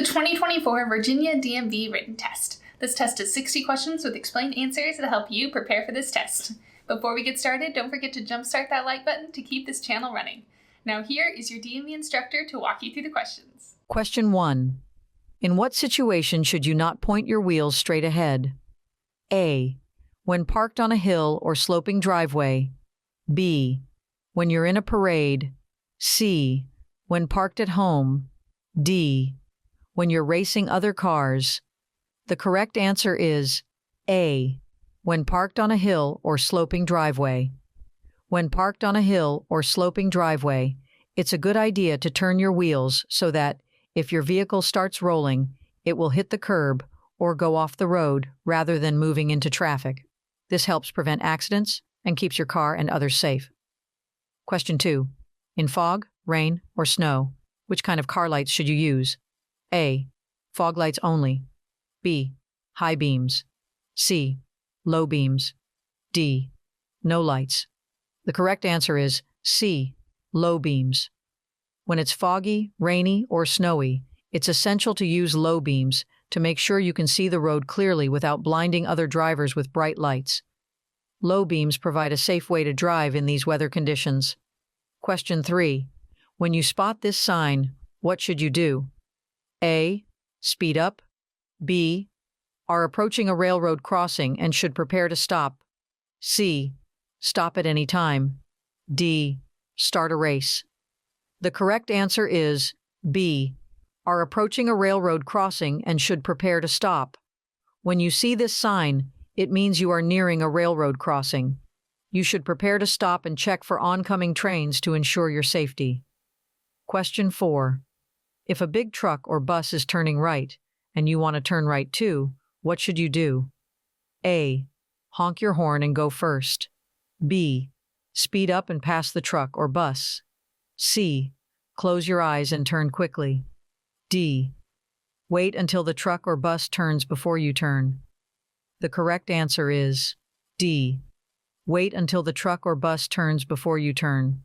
the 2024 Virginia DMV written test. This test is 60 questions with explained answers to help you prepare for this test. Before we get started, don't forget to jumpstart that like button to keep this channel running. Now here is your DMV instructor to walk you through the questions. Question 1. In what situation should you not point your wheels straight ahead? A. When parked on a hill or sloping driveway. B. When you're in a parade. C. When parked at home. D. When you're racing other cars. The correct answer is A. When parked on a hill or sloping driveway. When parked on a hill or sloping driveway, it's a good idea to turn your wheels so that, if your vehicle starts rolling, it will hit the curb or go off the road rather than moving into traffic. This helps prevent accidents and keeps your car and others safe. Question 2. In fog, rain, or snow, which kind of car lights should you use? A. Fog lights only. B. High beams. C. Low beams. D. No lights. The correct answer is C. Low beams. When it's foggy, rainy, or snowy, it's essential to use low beams to make sure you can see the road clearly without blinding other drivers with bright lights. Low beams provide a safe way to drive in these weather conditions. Question 3. When you spot this sign, what should you do? A. Speed up. B. Are approaching a railroad crossing and should prepare to stop. C. Stop at any time. D. Start a race. The correct answer is B. Are approaching a railroad crossing and should prepare to stop. When you see this sign, it means you are nearing a railroad crossing. You should prepare to stop and check for oncoming trains to ensure your safety. Question 4. If a big truck or bus is turning right, and you want to turn right too, what should you do? A. Honk your horn and go first. B. Speed up and pass the truck or bus. C. Close your eyes and turn quickly. D. Wait until the truck or bus turns before you turn. The correct answer is D. Wait until the truck or bus turns before you turn.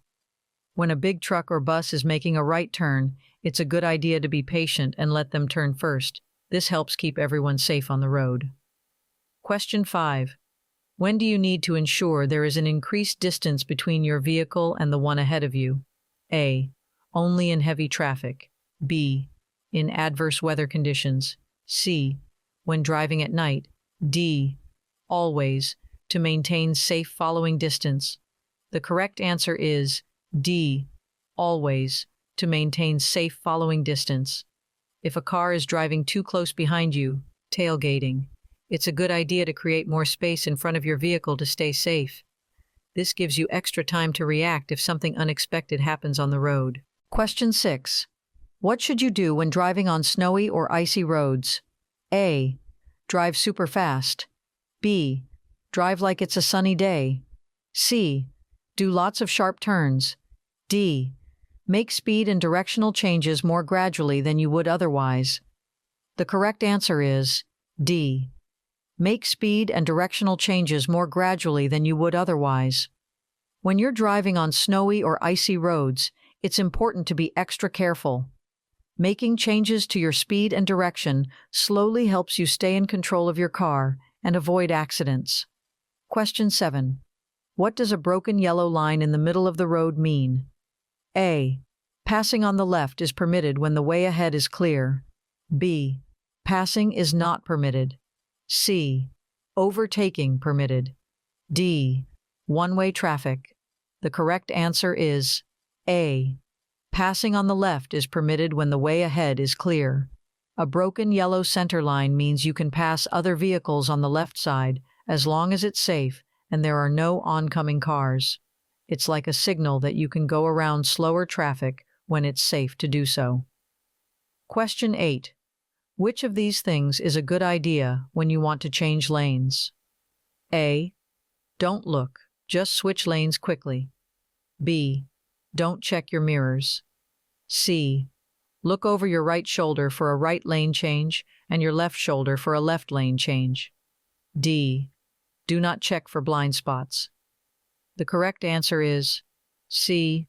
When a big truck or bus is making a right turn, it's a good idea to be patient and let them turn first. This helps keep everyone safe on the road. Question 5. When do you need to ensure there is an increased distance between your vehicle and the one ahead of you? A. Only in heavy traffic. B. In adverse weather conditions. C. When driving at night. D. Always, to maintain safe following distance. The correct answer is D. Always, to maintain safe following distance. If a car is driving too close behind you, tailgating, it's a good idea to create more space in front of your vehicle to stay safe. This gives you extra time to react if something unexpected happens on the road. Question 6. What should you do when driving on snowy or icy roads? A. Drive super fast. B. Drive like it's a sunny day. C. Do lots of sharp turns. D. Make speed and directional changes more gradually than you would otherwise. The correct answer is D. Make speed and directional changes more gradually than you would otherwise. When you're driving on snowy or icy roads, it's important to be extra careful. Making changes to your speed and direction slowly helps you stay in control of your car and avoid accidents. Question 7. What does a broken yellow line in the middle of the road mean? A. Passing on the left is permitted when the way ahead is clear. B. Passing is not permitted. C. Overtaking permitted. D. One-way traffic. The correct answer is A. Passing on the left is permitted when the way ahead is clear. A broken yellow center line means you can pass other vehicles on the left side as long as it's safe and there are no oncoming cars. It's like a signal that you can go around slower traffic when it's safe to do so. Question 8. Which of these things is a good idea when you want to change lanes? A. Don't look, just switch lanes quickly. B. Don't check your mirrors. C. Look over your right shoulder for a right lane change and your left shoulder for a left lane change. D. Do not check for blind spots. The correct answer is C.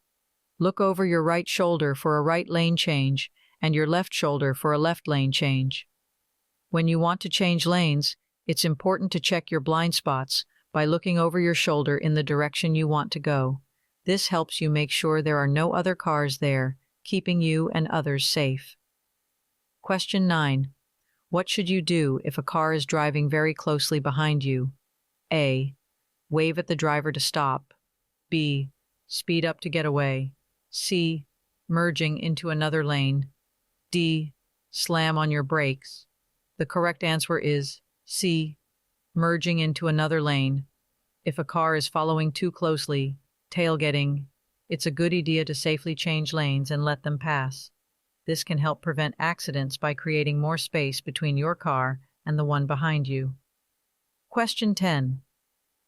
Look over your right shoulder for a right lane change and your left shoulder for a left lane change. When you want to change lanes, it's important to check your blind spots by looking over your shoulder in the direction you want to go. This helps you make sure there are no other cars there, keeping you and others safe. Question 9. What should you do if a car is driving very closely behind you? A. Wave at the driver to stop. B. Speed up to get away. C. Merging into another lane. D. Slam on your brakes. The correct answer is C. Merging into another lane. If a car is following too closely, tailgating, it's a good idea to safely change lanes and let them pass. This can help prevent accidents by creating more space between your car and the one behind you. Question 10.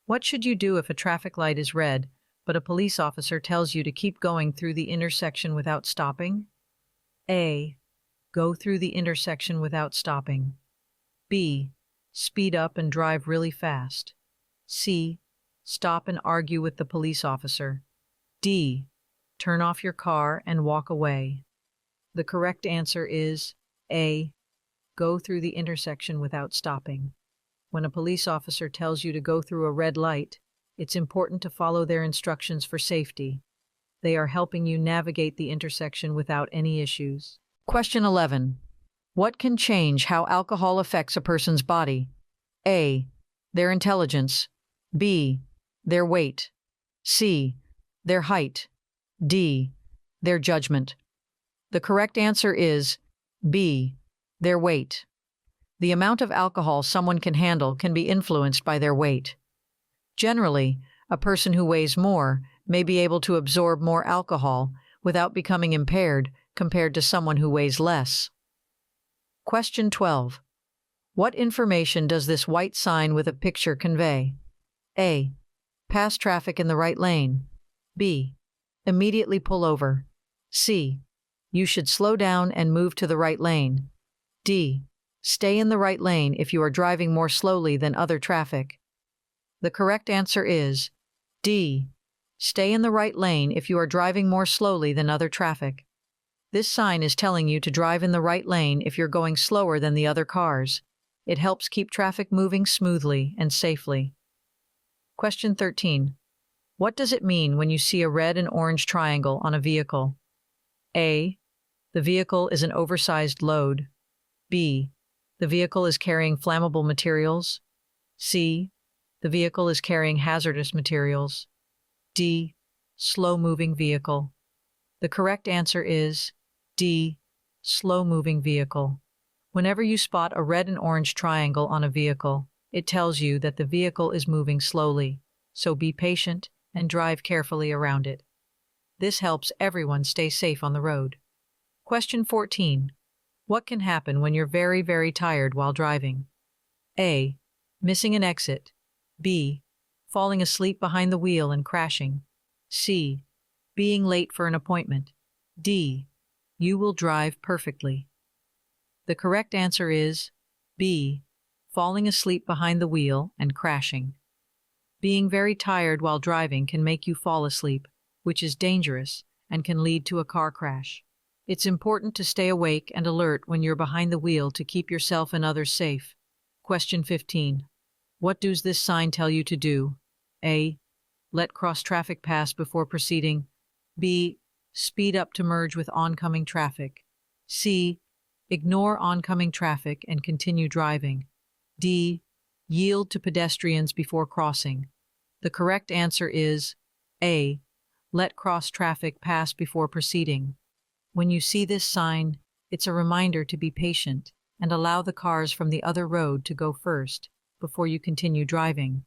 What should you do if a traffic light is red, but a police officer tells you to keep going through the intersection without stopping? A. Go through the intersection without stopping. B. Speed up and drive really fast. C. Stop and argue with the police officer. D. Turn off your car and walk away. The correct answer is A. Go through the intersection without stopping. When a police officer tells you to go through a red light, it's important to follow their instructions for safety. They are helping you navigate the intersection without any issues. Question 11. What can change how alcohol affects a person's body? A. Their intelligence. B. Their weight. C. Their height. D. Their judgment. The correct answer is B. Their weight. The amount of alcohol someone can handle can be influenced by their weight. Generally, a person who weighs more may be able to absorb more alcohol without becoming impaired compared to someone who weighs less. Question 12. What information does this white sign with a picture convey? A. Pass traffic in the right lane. B. Immediately pull over. C. You should slow down and move to the right lane. D. Stay in the right lane if you are driving more slowly than other traffic. The correct answer is D. Stay in the right lane if you are driving more slowly than other traffic. This sign is telling you to drive in the right lane if you're going slower than the other cars. It helps keep traffic moving smoothly and safely. Question 13. What does it mean when you see a red and orange triangle on a vehicle? A. The vehicle is an oversized load. B. The vehicle is carrying flammable materials. C. The vehicle is carrying hazardous materials. D. Slow-moving vehicle. The correct answer is D. Slow-moving vehicle. Whenever you spot a red and orange triangle on a vehicle, it tells you that the vehicle is moving slowly, so be patient and drive carefully around it. This helps everyone stay safe on the road. Question 14. What can happen when you're very, very tired while driving? A. Missing an exit. B. Falling asleep behind the wheel and crashing. C. Being late for an appointment. D. You will drive perfectly. The correct answer is B. Falling asleep behind the wheel and crashing. Being very tired while driving can make you fall asleep, which is dangerous and can lead to a car crash. It's important to stay awake and alert when you're behind the wheel to keep yourself and others safe. Question 15. What does this sign tell you to do? A. Let cross traffic pass before proceeding. B. Speed up to merge with oncoming traffic. C. Ignore oncoming traffic and continue driving. D. Yield to pedestrians before crossing. The correct answer is A. Let cross traffic pass before proceeding. When you see this sign, it's a reminder to be patient and allow the cars from the other road to go first before you continue driving.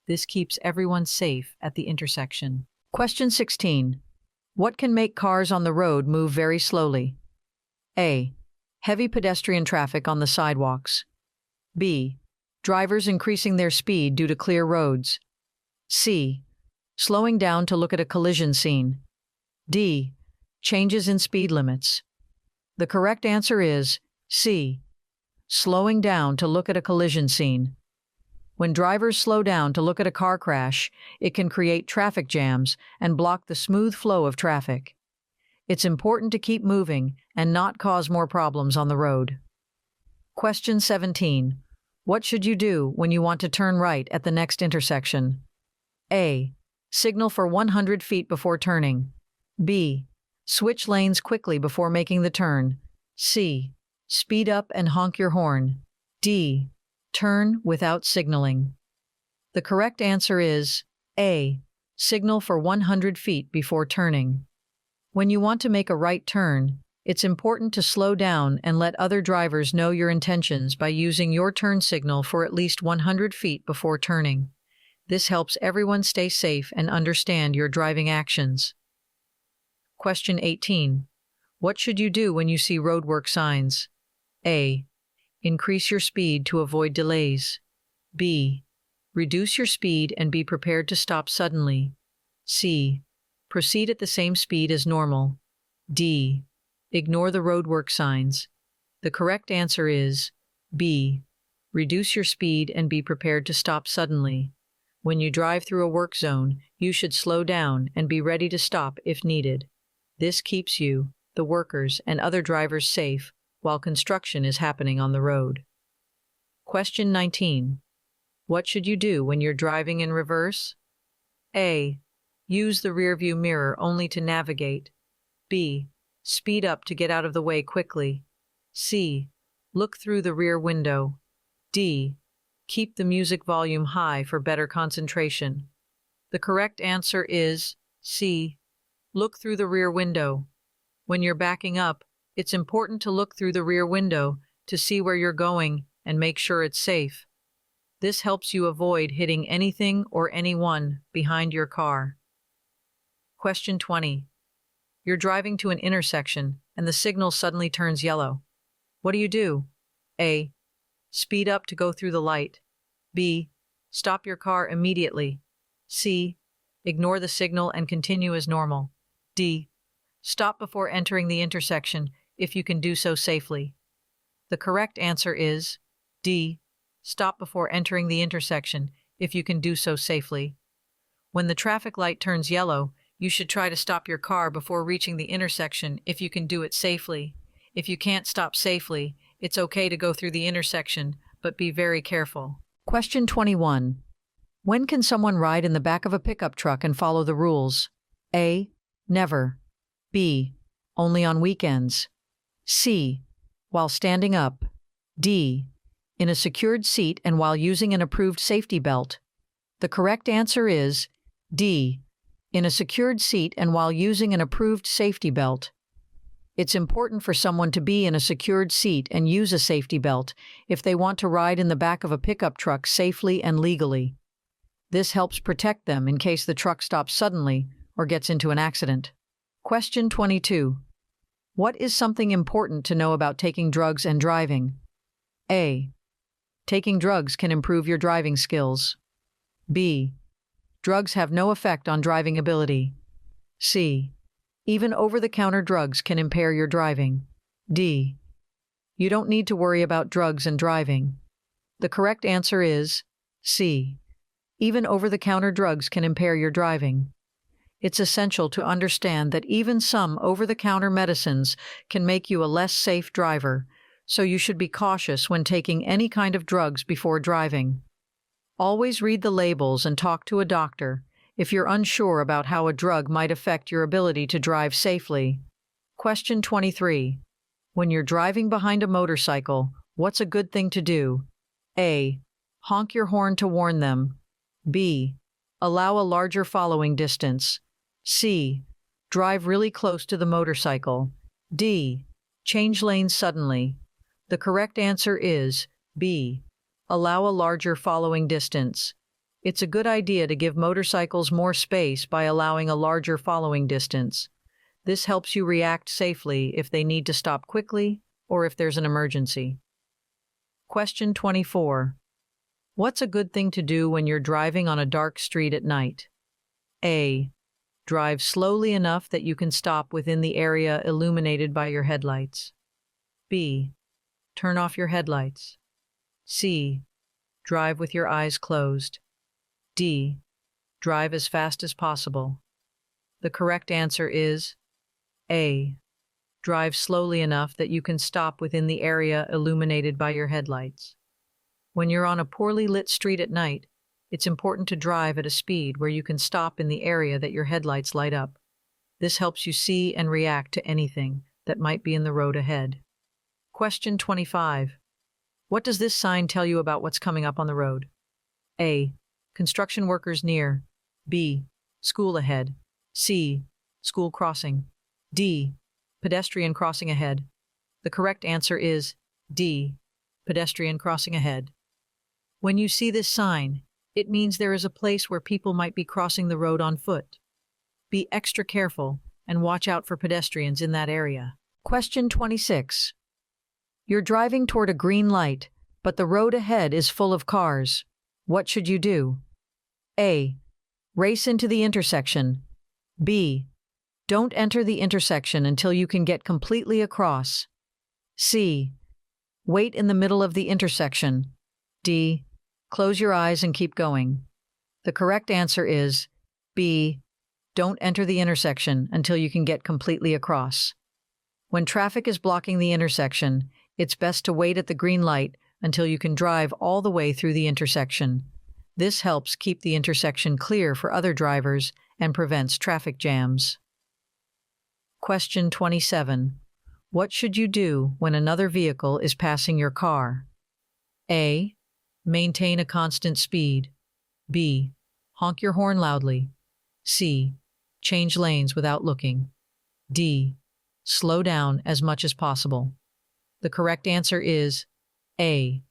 This keeps everyone safe at the intersection. Question 16. What can make cars on the road move very slowly? A. Heavy pedestrian traffic on the sidewalks. B. Drivers increasing their speed due to clear roads. C. Slowing down to look at a collision scene. D. Changes in speed limits. The correct answer is C. Slowing down to look at a collision scene. When drivers slow down to look at a car crash, it can create traffic jams and block the smooth flow of traffic. It's important to keep moving and not cause more problems on the road. Question 17. What should you do when you want to turn right at the next intersection? A. Signal for 100 feet before turning. B. Switch lanes quickly before making the turn. C. Speed up and honk your horn. D. Turn without signaling. The correct answer is A. Signal for 100 feet before turning. When you want to make a right turn, it's important to slow down and let other drivers know your intentions by using your turn signal for at least 100 feet before turning. This helps everyone stay safe and understand your driving actions. Question 18. What should you do when you see roadwork signs? A. Increase your speed to avoid delays. B. Reduce your speed and be prepared to stop suddenly. C. Proceed at the same speed as normal. D. Ignore the roadwork signs. The correct answer is B. Reduce your speed and be prepared to stop suddenly. When you drive through a work zone, you should slow down and be ready to stop if needed. This keeps you, the workers, and other drivers safe while construction is happening on the road. Question 19. What should you do when you're driving in reverse? A. Use the rearview mirror only to navigate. B. Speed up to get out of the way quickly. C. Look through the rear window. D. Keep the music volume high for better concentration. The correct answer is C. Look through the rear window. When you're backing up, it's important to look through the rear window to see where you're going and make sure it's safe. This helps you avoid hitting anything or anyone behind your car. Question 20. You're driving to an intersection and the signal suddenly turns yellow. What do you do? A. Speed up to go through the light. B. Stop your car immediately. C. Ignore the signal and continue as normal. D. Stop before entering the intersection if you can do so safely. The correct answer is D. Stop before entering the intersection if you can do so safely. When the traffic light turns yellow, you should try to stop your car before reaching the intersection if you can do it safely. If you can't stop safely, it's okay to go through the intersection, but be very careful. Question 21. When can someone ride in the back of a pickup truck and follow the rules? A. Never. B. Only on weekends. C. While standing up. D. In a secured seat and while using an approved safety belt. The correct answer is D. In a secured seat and while using an approved safety belt. It's important for someone to be in a secured seat and use a safety belt if they want to ride in the back of a pickup truck safely and legally. This helps protect them in case the truck stops suddenly or gets into an accident. Question 22. What is something important to know about taking drugs and driving? A. Taking drugs can improve your driving skills. B. Drugs have no effect on driving ability. C. Even over-the-counter drugs can impair your driving. D. You don't need to worry about drugs and driving. The correct answer is C. Even over-the-counter drugs can impair your driving. It's essential to understand that even some over-the-counter medicines can make you a less safe driver, so you should be cautious when taking any kind of drugs before driving. Always read the labels and talk to a doctor if you're unsure about how a drug might affect your ability to drive safely. Question 23. When you're driving behind a motorcycle, what's a good thing to do? A. Honk your horn to warn them. B. Allow a larger following distance. C. Drive really close to the motorcycle. D. Change lanes suddenly. The correct answer is B. Allow a larger following distance. It's a good idea to give motorcycles more space by allowing a larger following distance. This helps you react safely if they need to stop quickly or if there's an emergency. Question 24. What's a good thing to do when you're driving on a dark street at night? A. Drive slowly enough that you can stop within the area illuminated by your headlights. B. Turn off your headlights. C. Drive with your eyes closed. D. Drive as fast as possible. The correct answer is A. Drive slowly enough that you can stop within the area illuminated by your headlights. When you're on a poorly lit street at night, it's important to drive at a speed where you can stop in the area that your headlights light up. This helps you see and react to anything that might be in the road ahead. Question 25. What does this sign tell you about what's coming up on the road? A. Construction workers near. B. School ahead. C. School crossing. D. Pedestrian crossing ahead. The correct answer is D. Pedestrian crossing ahead. When you see this sign, it means there is a place where people might be crossing the road on foot. Be extra careful and watch out for pedestrians in that area. Question 26. You're driving toward a green light, but the road ahead is full of cars. What should you do? A. Race into the intersection. B. Don't enter the intersection until you can get completely across. C. Wait in the middle of the intersection. D. Close your eyes and keep going. The correct answer is B. Don't enter the intersection until you can get completely across. When traffic is blocking the intersection, it's best to wait at the green light until you can drive all the way through the intersection. This helps keep the intersection clear for other drivers and prevents traffic jams. Question 27. What should you do when another vehicle is passing your car? A. Maintain a constant speed. B. Honk your horn loudly. C. Change lanes without looking. D. Slow down as much as possible. The correct answer is A.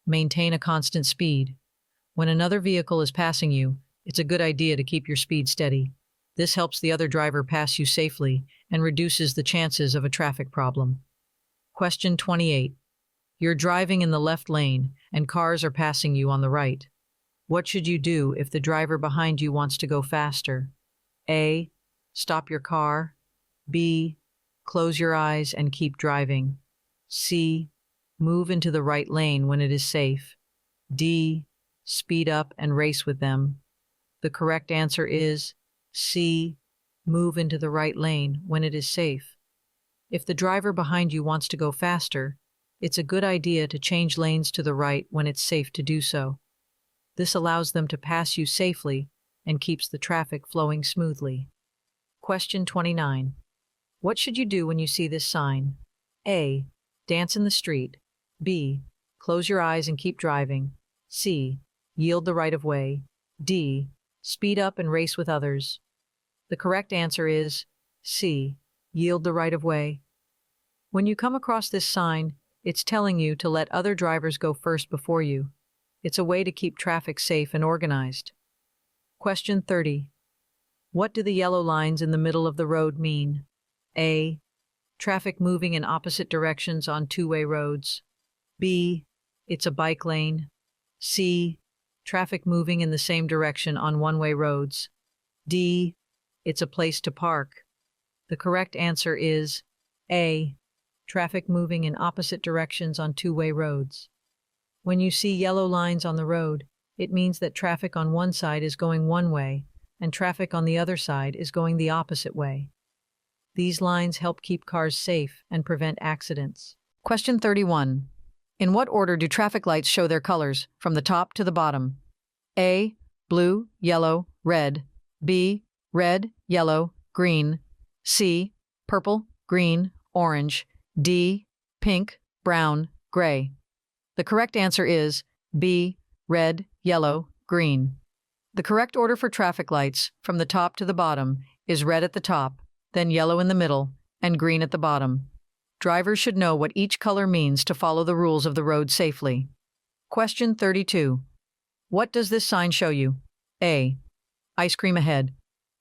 Maintain a constant speed. When another vehicle is passing you, it's a good idea to keep your speed steady. This helps the other driver pass you safely and reduces the chances of a traffic problem. Question 28. You're driving in the left lane and cars are passing you on the right. What should you do if the driver behind you wants to go faster? A. Stop your car. B. Close your eyes and keep driving. C. Move into the right lane when it is safe. D. Speed up and race with them. The correct answer is C. Move into the right lane when it is safe. If the driver behind you wants to go faster, it's a good idea to change lanes to the right when it's safe to do so. This allows them to pass you safely and keeps the traffic flowing smoothly. Question 29. What should you do when you see this sign? A. Dance in the street. B. Close your eyes and keep driving. C. Yield the right of way. D. Speed up and race with others. The correct answer is C. Yield the right of way. When you come across this sign, it's telling you to let other drivers go first before you. It's a way to keep traffic safe and organized. Question 30. What do the yellow lines in the middle of the road mean? A. Traffic moving in opposite directions on two-way roads. B. It's a bike lane. C. Traffic moving in the same direction on one-way roads. D. It's a place to park. The correct answer is A. Traffic moving in opposite directions on two-way roads. When you see yellow lines on the road, it means that traffic on one side is going one way and traffic on the other side is going the opposite way. These lines help keep cars safe and prevent accidents. Question 31. In what order do traffic lights show their colors, from the top to the bottom? A. Blue, yellow, red. B. Red, yellow, green. C. Purple, green, orange. D. Pink, brown, gray. The correct answer is B. Red, yellow, green. The correct order for traffic lights, from the top to the bottom, is red at the top, then yellow in the middle, and green at the bottom. Drivers should know what each color means to follow the rules of the road safely. Question 32. What does this sign show you? A. Ice cream ahead.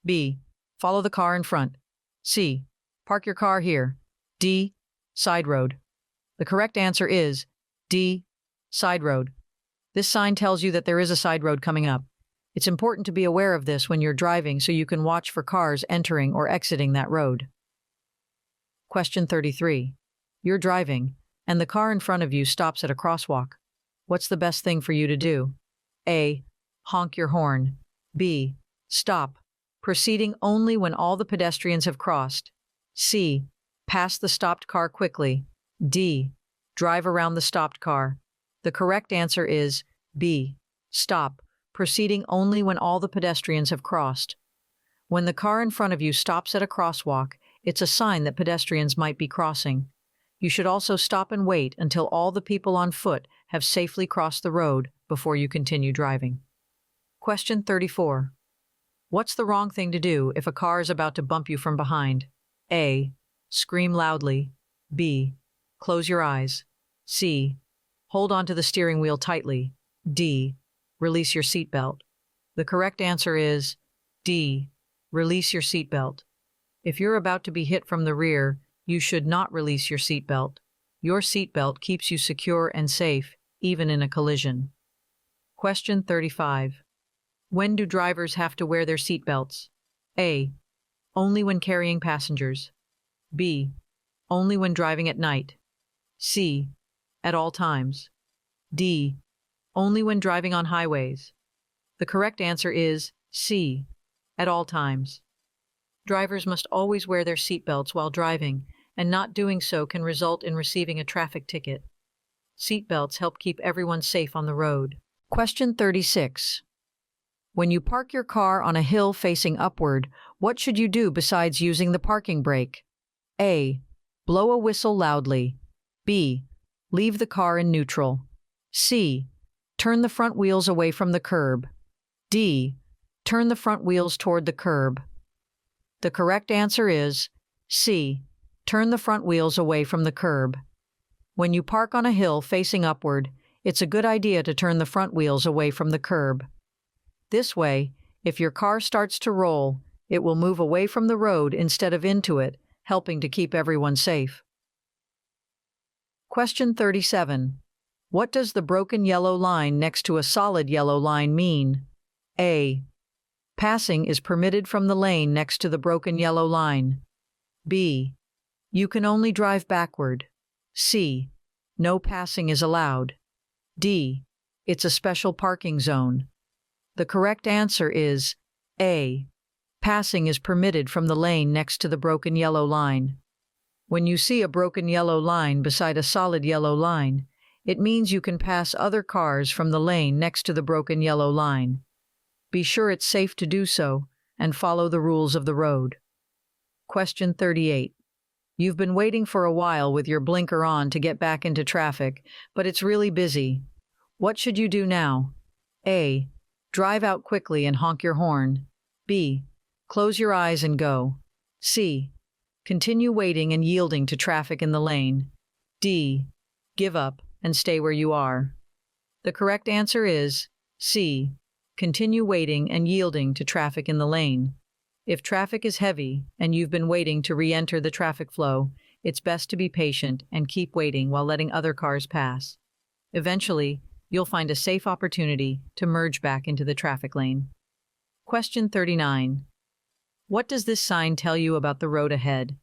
B. Follow the car in front. C. Park your car here. D. Side road. The correct answer is D. Side road. This sign tells you that there is a side road coming up. It's important to be aware of this when you're driving so you can watch for cars entering or exiting that road. Question 33. You're driving, and the car in front of you stops at a crosswalk. What's the best thing for you to do? A. Honk your horn. B. Stop, proceeding only when all the pedestrians have crossed. C. Pass the stopped car quickly. D. Drive around the stopped car. The correct answer is B. Stop, proceeding only when all the pedestrians have crossed. When the car in front of you stops at a crosswalk, it's a sign that pedestrians might be crossing. You should also stop and wait until all the people on foot have safely crossed the road before you continue driving. Question 34. What's the wrong thing to do if a car is about to bump you from behind? A. Scream loudly. B. Close your eyes. C. Hold onto the steering wheel tightly. D. Release your seatbelt. The correct answer is D. Release your seatbelt. If you're about to be hit from the rear, you should not release your seatbelt. Your seatbelt keeps you secure and safe, even in a collision. Question 35. When do drivers have to wear their seatbelts? A. Only when carrying passengers. B. Only when driving at night. C. At all times. D. Only when driving on highways. The correct answer is C. At all times. Drivers must always wear their seatbelts while driving, and not doing so can result in receiving a traffic ticket. Seatbelts help keep everyone safe on the road. Question 36. When you park your car on a hill facing upward, what should you do besides using the parking brake? A. Blow a whistle loudly. B. Leave the car in neutral. C. Turn the front wheels away from the curb. D. Turn the front wheels toward the curb. The correct answer is C. Turn the front wheels away from the curb. When you park on a hill facing upward, it's a good idea to turn the front wheels away from the curb. This way, if your car starts to roll, it will move away from the road instead of into it, helping to keep everyone safe. Question 37. What does the broken yellow line next to a solid yellow line mean? A. Passing is permitted from the lane next to the broken yellow line. B. You can only drive backward. C. No passing is allowed. D. It's a special parking zone. The correct answer is A. Passing is permitted from the lane next to the broken yellow line. When you see a broken yellow line beside a solid yellow line, it means you can pass other cars from the lane next to the broken yellow line. Be sure it's safe to do so and follow the rules of the road. Question 38. You've been waiting for a while with your blinker on to get back into traffic, but it's really busy. What should you do now? A. Drive out quickly and honk your horn. B. Close your eyes and go. C. Continue waiting and yielding to traffic in the lane. D. Give up and stay where you are. The correct answer is C. Continue waiting and yielding to traffic in the lane. If traffic is heavy and you've been waiting to re-enter the traffic flow, it's best to be patient and keep waiting while letting other cars pass. Eventually, you'll find a safe opportunity to merge back into the traffic lane. Question 39. What does this sign tell you about the road ahead?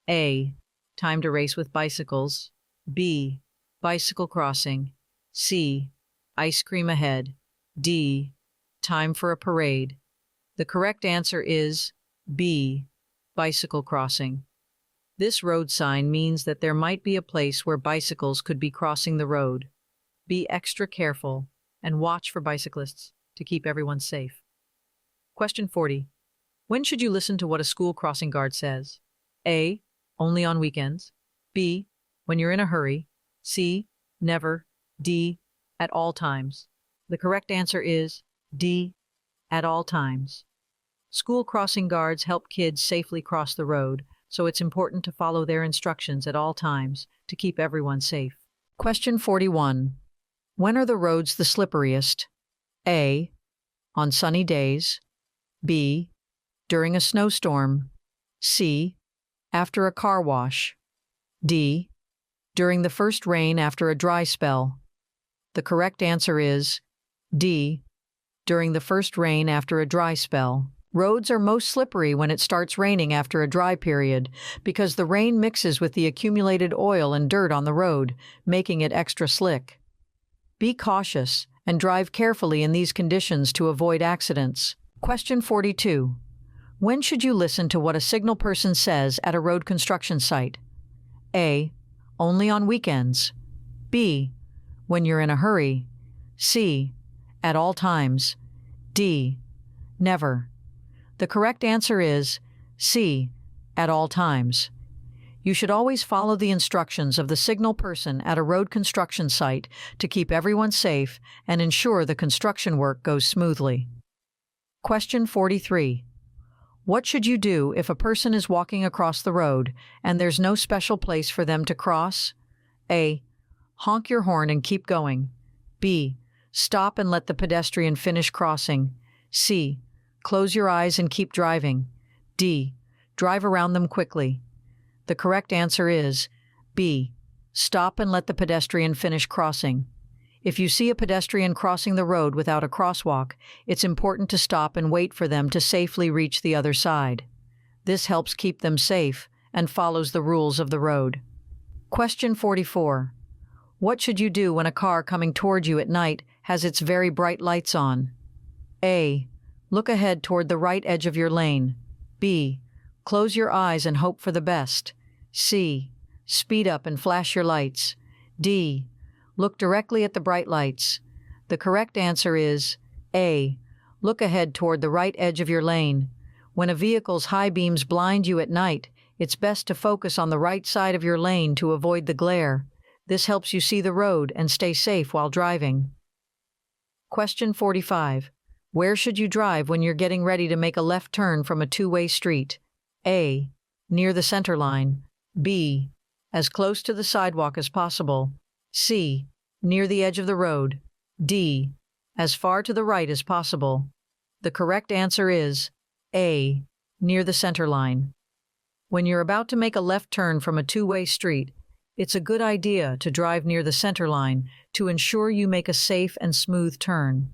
A. Time to race with bicycles. B. Bicycle crossing. C. Ice cream ahead. D. Time for a parade. The correct answer is B. Bicycle crossing. This road sign means that there might be a place where bicycles could be crossing the road. Be extra careful and watch for bicyclists to keep everyone safe. Question 40. When should you listen to what a school crossing guard says? A. Only on weekends. B. When you're in a hurry. C. Never. D. At all times. The correct answer is D. At all times. School crossing guards help kids safely cross the road, so it's important to follow their instructions at all times to keep everyone safe. Question 41. When are the roads the slipperiest? A. On sunny days. B. During a snowstorm. C. After a car wash. D. During the first rain after a dry spell. The correct answer is D. During the first rain after a dry spell. Roads are most slippery when it starts raining after a dry period because the rain mixes with the accumulated oil and dirt on the road, making it extra slick. Be cautious and drive carefully in these conditions to avoid accidents. Question 42. When should you listen to what a signal person says at a road construction site? A. Only on weekends. B. When you're in a hurry. C. At all times. D. Never. The correct answer is C. At all times. You should always follow the instructions of the signal person at a road construction site to keep everyone safe and ensure the construction work goes smoothly. Question 43. What should you do if a person is walking across the road and there's no special place for them to cross? A. Honk your horn and keep going. B. Stop and let the pedestrian finish crossing. C. Close your eyes and keep driving. D. Drive around them quickly. The correct answer is B. Stop and let the pedestrian finish crossing. If you see a pedestrian crossing the road without a crosswalk, it's important to stop and wait for them to safely reach the other side. This helps keep them safe and follows the rules of the road. Question 44. What should you do when a car coming toward you at night has its very bright lights on? A. Look ahead toward the right edge of your lane. B. Close your eyes and hope for the best. C. Speed up and flash your lights. D. Look directly at the bright lights. The correct answer is A. Look ahead toward the right edge of your lane. When a vehicle's high beams blind you at night, it's best to focus on the right side of your lane to avoid the glare. This helps you see the road and stay safe while driving. Question 45. Where should you drive when you're getting ready to make a left turn from a two-way street? A. Near the center line. B. As close to the sidewalk as possible. C. Near the edge of the road. D. As far to the right as possible. The correct answer is A. Near the center line. When you're about to make a left turn from a two-way street, it's a good idea to drive near the center line to ensure you make a safe and smooth turn.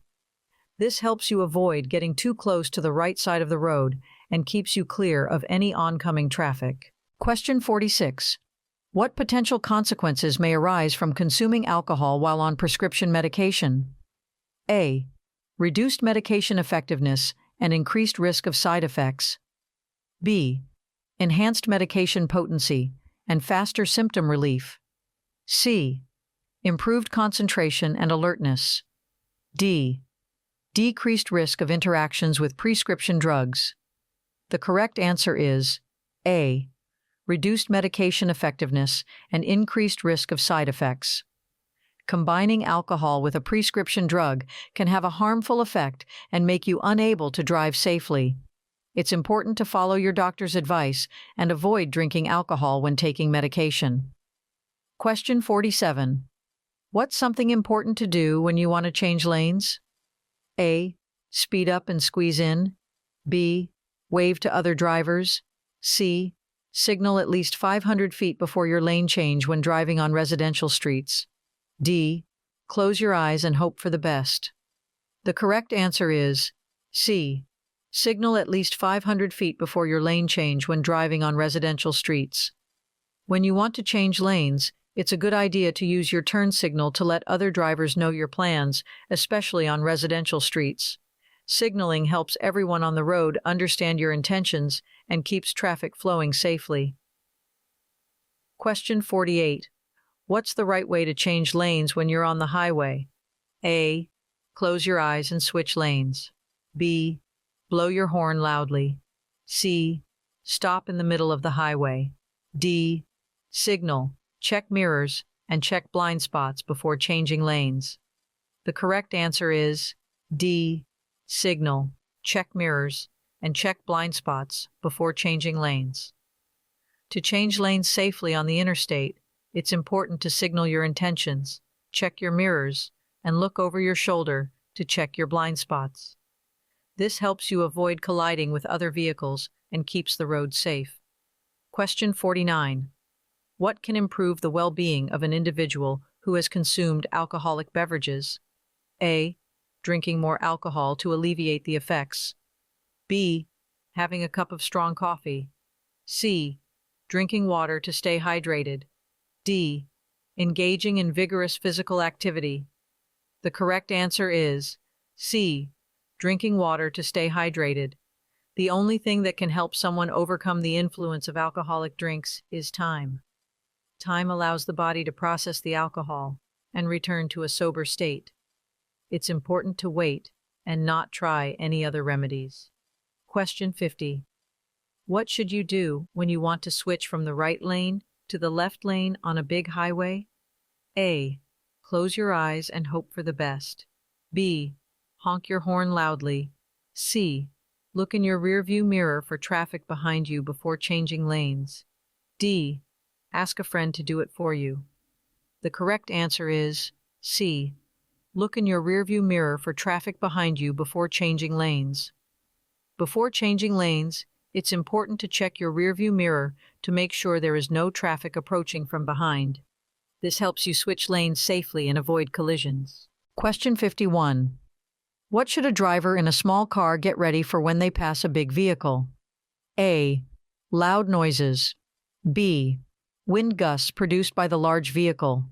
This helps you avoid getting too close to the right side of the road and keeps you clear of any oncoming traffic. Question 46. What potential consequences may arise from consuming alcohol while on prescription medication? A. Reduced medication effectiveness and increased risk of side effects. B. Enhanced medication potency and faster symptom relief. C. Improved concentration and alertness. D. Decreased risk of interactions with prescription drugs. The correct answer is A. Reduced medication effectiveness and increased risk of side effects. Combining alcohol with a prescription drug can have a harmful effect and make you unable to drive safely. It's important to follow your doctor's advice and avoid drinking alcohol when taking medication. Question 47. What's something important to do when you want to change lanes? A. Speed up and squeeze in. B. Wave to other drivers. C. Signal at least 500 feet before your lane change when driving on residential streets. D. Close your eyes and hope for the best. The correct answer is C. Signal at least 500 feet before your lane change when driving on residential streets. When you want to change lanes, it's a good idea to use your turn signal to let other drivers know your plans, especially on residential streets. Signaling helps everyone on the road understand your intentions and keeps traffic flowing safely. Question 48. What's the right way to change lanes when you're on the highway? A. Close your eyes and switch lanes. B. Blow your horn loudly. C. Stop in the middle of the highway. D. Signal, check mirrors, and check blind spots before changing lanes. The correct answer is D. Signal, check mirrors, and check blind spots before changing lanes. To change lanes safely on the interstate, it's important to signal your intentions, check your mirrors, and look over your shoulder to check your blind spots. This helps you avoid colliding with other vehicles and keeps the road safe. Question 49. What can improve the well-being of an individual who has consumed alcoholic beverages? A. Drinking more alcohol to alleviate the effects. B. Having a cup of strong coffee. C. Drinking water to stay hydrated. D. Engaging in vigorous physical activity. The correct answer is C. Drinking water to stay hydrated. The only thing that can help someone overcome the influence of alcoholic drinks is time. Time allows the body to process the alcohol and return to a sober state. It's important to wait and not try any other remedies. Question 50. What should you do when you want to switch from the right lane to the left lane on a big highway? A. Close your eyes and hope for the best. B. Honk your horn loudly. C. Look in your rearview mirror for traffic behind you before changing lanes. D. Ask a friend to do it for you. The correct answer is C. Look in your rearview mirror for traffic behind you before changing lanes. Before changing lanes, it's important to check your rearview mirror to make sure there is no traffic approaching from behind. This helps you switch lanes safely and avoid collisions. Question 51. What should a driver in a small car get ready for when they pass a big vehicle? A. Loud noises. B. Wind gusts produced by the large vehicle.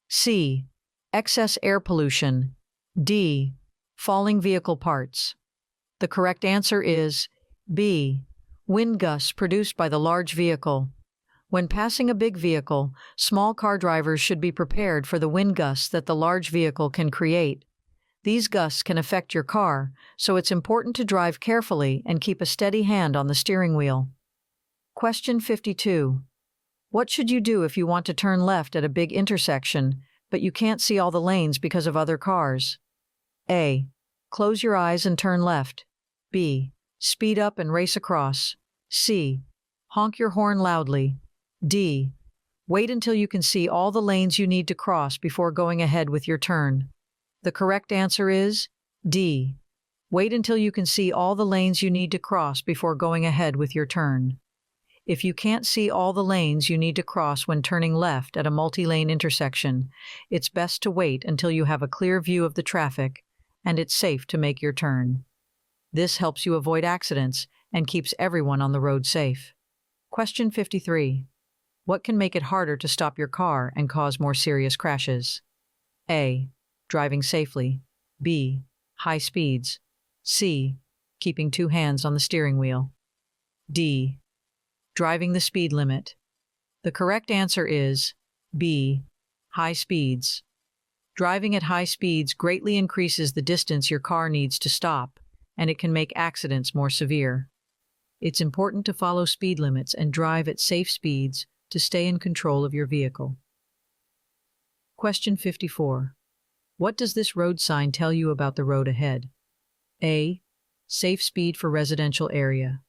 C. Excess air pollution. D. Falling vehicle parts. The correct answer is B. Wind gusts produced by the large vehicle. When passing a big vehicle, small car drivers should be prepared for the wind gusts that the large vehicle can create. These gusts can affect your car, so it's important to drive carefully and keep a steady hand on the steering wheel. Question 52. What should you do if you want to turn left at a big intersection, but you can't see all the lanes because of other cars? A. Close your eyes and turn left. B. Speed up and race across. C. Honk your horn loudly. D. Wait until you can see all the lanes you need to cross before going ahead with your turn. The correct answer is D. Wait until you can see all the lanes you need to cross before going ahead with your turn. If you can't see all the lanes you need to cross when turning left at a multi-lane intersection, it's best to wait until you have a clear view of the traffic and it's safe to make your turn. This helps you avoid accidents and keeps everyone on the road safe. Question 53. What can make it harder to stop your car and cause more serious crashes? A. Driving safely. B. High speeds. C. Keeping two hands on the steering wheel. D. Driving the speed limit. The correct answer is B. High speeds. Driving at high speeds greatly increases the distance your car needs to stop, and it can make accidents more severe. It's important to follow speed limits and drive at safe speeds to stay in control of your vehicle. Question 54. What does this road sign tell you about the road ahead? A. Safe speed for residential area.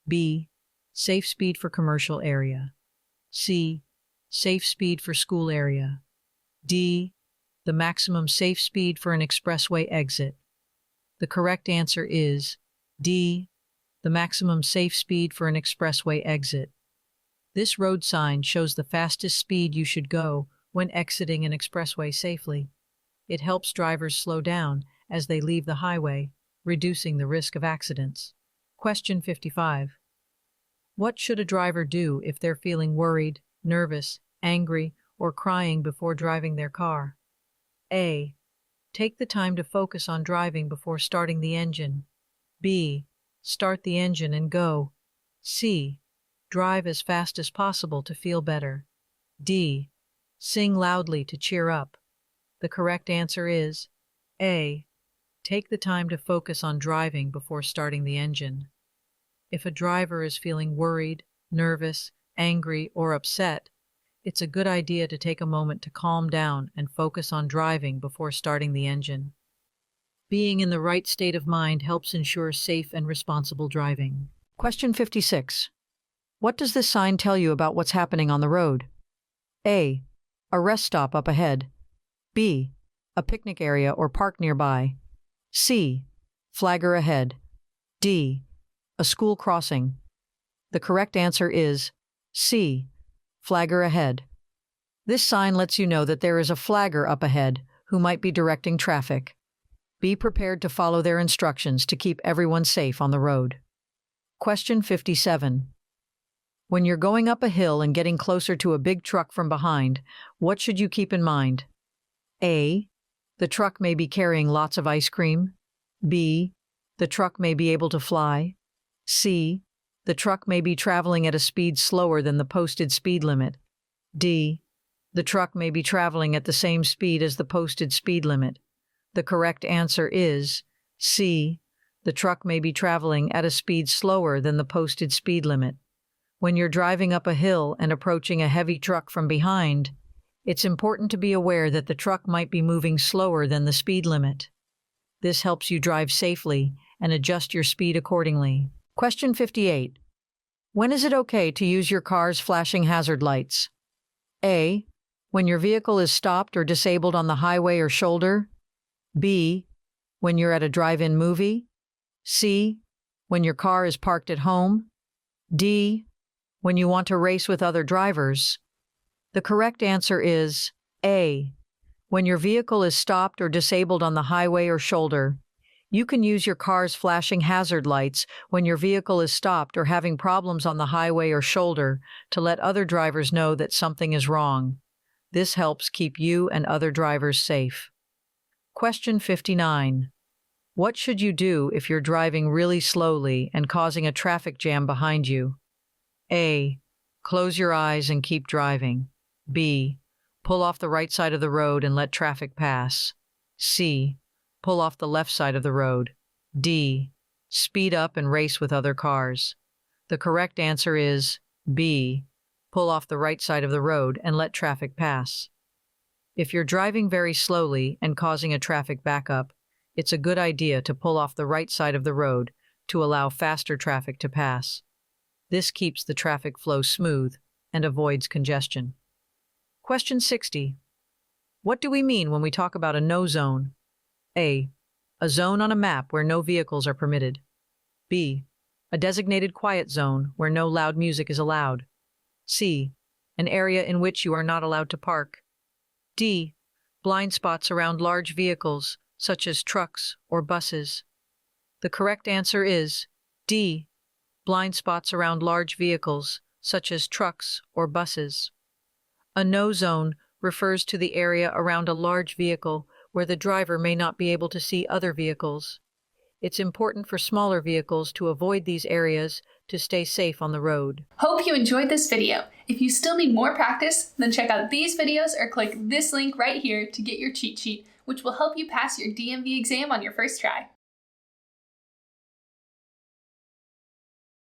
B. Safe speed for commercial area. C. Safe speed for school area. D. The maximum safe speed for an expressway exit. The correct answer is D. The maximum safe speed for an expressway exit. This road sign shows the fastest speed you should go when exiting an expressway safely. It helps drivers slow down as they leave the highway, reducing the risk of accidents. Question 55. What should a driver do if they're feeling worried, nervous, angry, or crying before driving their car? A. Take the time to focus on driving before starting the engine. B. Start the engine and go. C. Drive as fast as possible to feel better. D. Sing loudly to cheer up. The correct answer is A. Take the time to focus on driving before starting the engine. If a driver is feeling worried, nervous, angry, or upset, it's a good idea to take a moment to calm down and focus on driving before starting the engine. Being in the right state of mind helps ensure safe and responsible driving. Question 56. What does this sign tell you about what's happening on the road? A. A rest stop up ahead. B. A picnic area or park nearby. C. Flagger ahead. D. A school crossing. The correct answer is C. Flagger ahead. This sign lets you know that there is a flagger up ahead who might be directing traffic. Be prepared to follow their instructions to keep everyone safe on the road. Question 57. When you're going up a hill and getting closer to a big truck from behind, what should you keep in mind? A. The truck may be carrying lots of ice cream. B. The truck may be able to fly. C. The truck may be traveling at a speed slower than the posted speed limit. D. The truck may be traveling at the same speed as the posted speed limit. The correct answer is C. The truck may be traveling at a speed slower than the posted speed limit. When you're driving up a hill and approaching a heavy truck from behind, it's important to be aware that the truck might be moving slower than the speed limit. This helps you drive safely and adjust your speed accordingly. Question 58. When is it okay to use your car's flashing hazard lights? A. When your vehicle is stopped or disabled on the highway or shoulder. B. When you're at a drive-in movie. C. When your car is parked at home. D. When you want to race with other drivers. The correct answer is A. When your vehicle is stopped or disabled on the highway or shoulder. You can use your car's flashing hazard lights when your vehicle is stopped or having problems on the highway or shoulder to let other drivers know that something is wrong. This helps keep you and other drivers safe. Question 59. What should you do if you're driving really slowly and causing a traffic jam behind you? A. Close your eyes and keep driving. B. Pull off the right side of the road and let traffic pass. C. Pull off the left side of the road. D. Speed up and race with other cars. The correct answer is B. Pull off the right side of the road and let traffic pass. If you're driving very slowly and causing a traffic backup, it's a good idea to pull off the right side of the road to allow faster traffic to pass. This keeps the traffic flow smooth and avoids congestion. Question 60. What do we mean when we talk about a no zone? A. A zone on a map where no vehicles are permitted. B. A designated quiet zone where no loud music is allowed. C. An area in which you are not allowed to park. D. Blind spots around large vehicles, such as trucks or buses. The correct answer is D. Blind spots around large vehicles, such as trucks or buses. A no zone refers to the area around a large vehicle where the driver may not be able to see other vehicles. It's important for smaller vehicles to avoid these areas to stay safe on the road. Hope you enjoyed this video. If you still need more practice, then check out these videos or click this link right here to get your cheat sheet, which will help you pass your DMV exam on your first try.